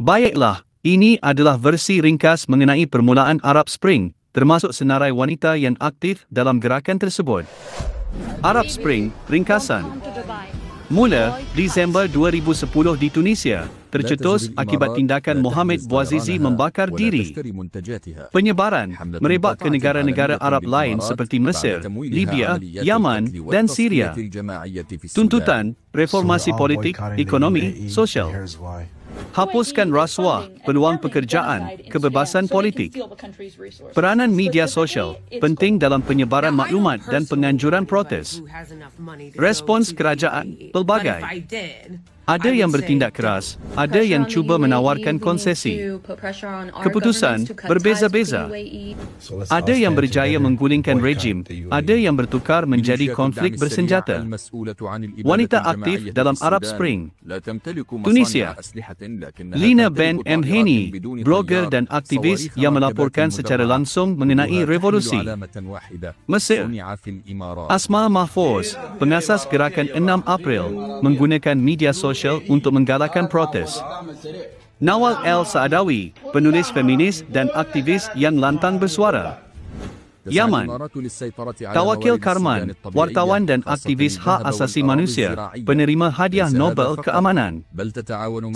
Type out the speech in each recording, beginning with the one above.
Baiklah, ini adalah versi ringkas mengenai permulaan Arab Spring, termasuk senarai wanita yang aktif dalam gerakan tersebut. Arab Spring, ringkasan. Mula, Disember 2010 di Tunisia, tercetus akibat tindakan Mohamed Bouazizi membakar diri. Penyebaran merebak ke negara-negara Arab lain seperti Mesir, Libya, Yaman, dan Syria. Tuntutan, reformasi politik, ekonomi, sosial. Hapuskan rasuah, peluang pekerjaan, kebebasan politik. Peranan media sosial penting dalam penyebaran maklumat dan penganjuran protes. Respons kerajaan pelbagai. Ada yang bertindak keras, ada yang cuba menawarkan konsesi. Keputusan berbeza-beza. Ada yang berjaya menggulingkan rejim, ada yang bertukar menjadi konflik bersenjata. Wanita aktif dalam Arab Spring. Tunisia. Lina Ben Mheni, blogger dan aktivis yang melaporkan secara langsung mengenai revolusi. Mesir. Asma Mahfouz, pengasas gerakan 6 April, menggunakan media sosial untuk menggalakkan protes. Nawal El-Saadawi, penulis feminis dan aktivis yang lantang bersuara. Yaman. Tawakil Karman, wartawan dan aktivis hak asasi manusia, penerima hadiah Nobel Keamanan.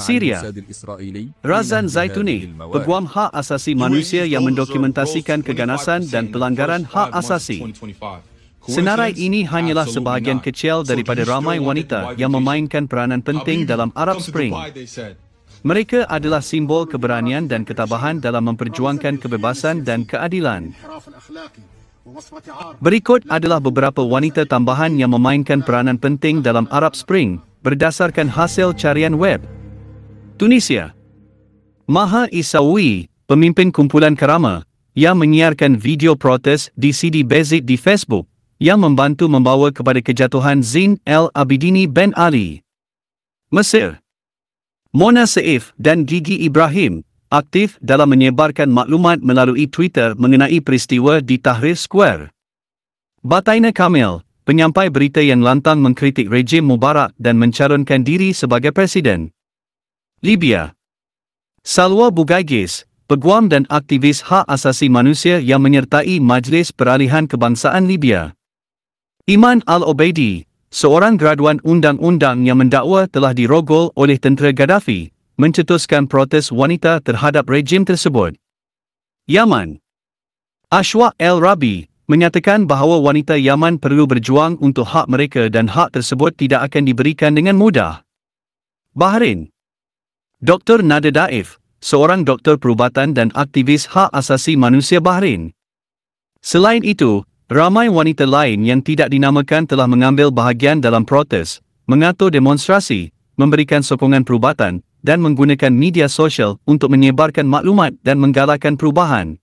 Syria. Razan Zaitouni, peguam hak asasi manusia yang mendokumentasikan keganasan dan pelanggaran hak asasi. Senarai ini hanyalah sebahagian kecil daripada ramai wanita yang memainkan peranan penting dalam Arab Spring. Mereka adalah simbol keberanian dan ketabahan dalam memperjuangkan kebebasan dan keadilan. Berikut adalah beberapa wanita tambahan yang memainkan peranan penting dalam Arab Spring, berdasarkan hasil carian web. Tunisia. Maha Isawi, pemimpin kumpulan Karama, yang menyiarkan video protes di Sidi Bezid di Facebook, yang membantu membawa kepada kejatuhan Zine El-Abidini Ben Ali. Mesir. Mona Saif dan Gigi Ibrahim, aktif dalam menyebarkan maklumat melalui Twitter mengenai peristiwa di Tahrir Square. Bataina Kamil, penyampai berita yang lantang mengkritik rejim Mubarak dan mencalonkan diri sebagai presiden. Libya. Salwa Bugaigis, peguam dan aktivis hak asasi manusia yang menyertai Majlis Peralihan Kebangsaan Libya. Iman Al-Obaidi, seorang graduan undang-undang yang mendakwa telah dirogol oleh tentera Gaddafi, mencetuskan protes wanita terhadap rejim tersebut. Yaman. Ashwa El-Rabi, menyatakan bahawa wanita Yaman perlu berjuang untuk hak mereka dan hak tersebut tidak akan diberikan dengan mudah. Bahrain. Dr. Nada Daif, seorang doktor perubatan dan aktivis hak asasi manusia Bahrain. Selain itu, ramai wanita lain yang tidak dinamakan telah mengambil bahagian dalam protes, mengatur demonstrasi, memberikan sokongan perubatan, dan menggunakan media sosial untuk menyebarkan maklumat dan menggalakkan perubahan.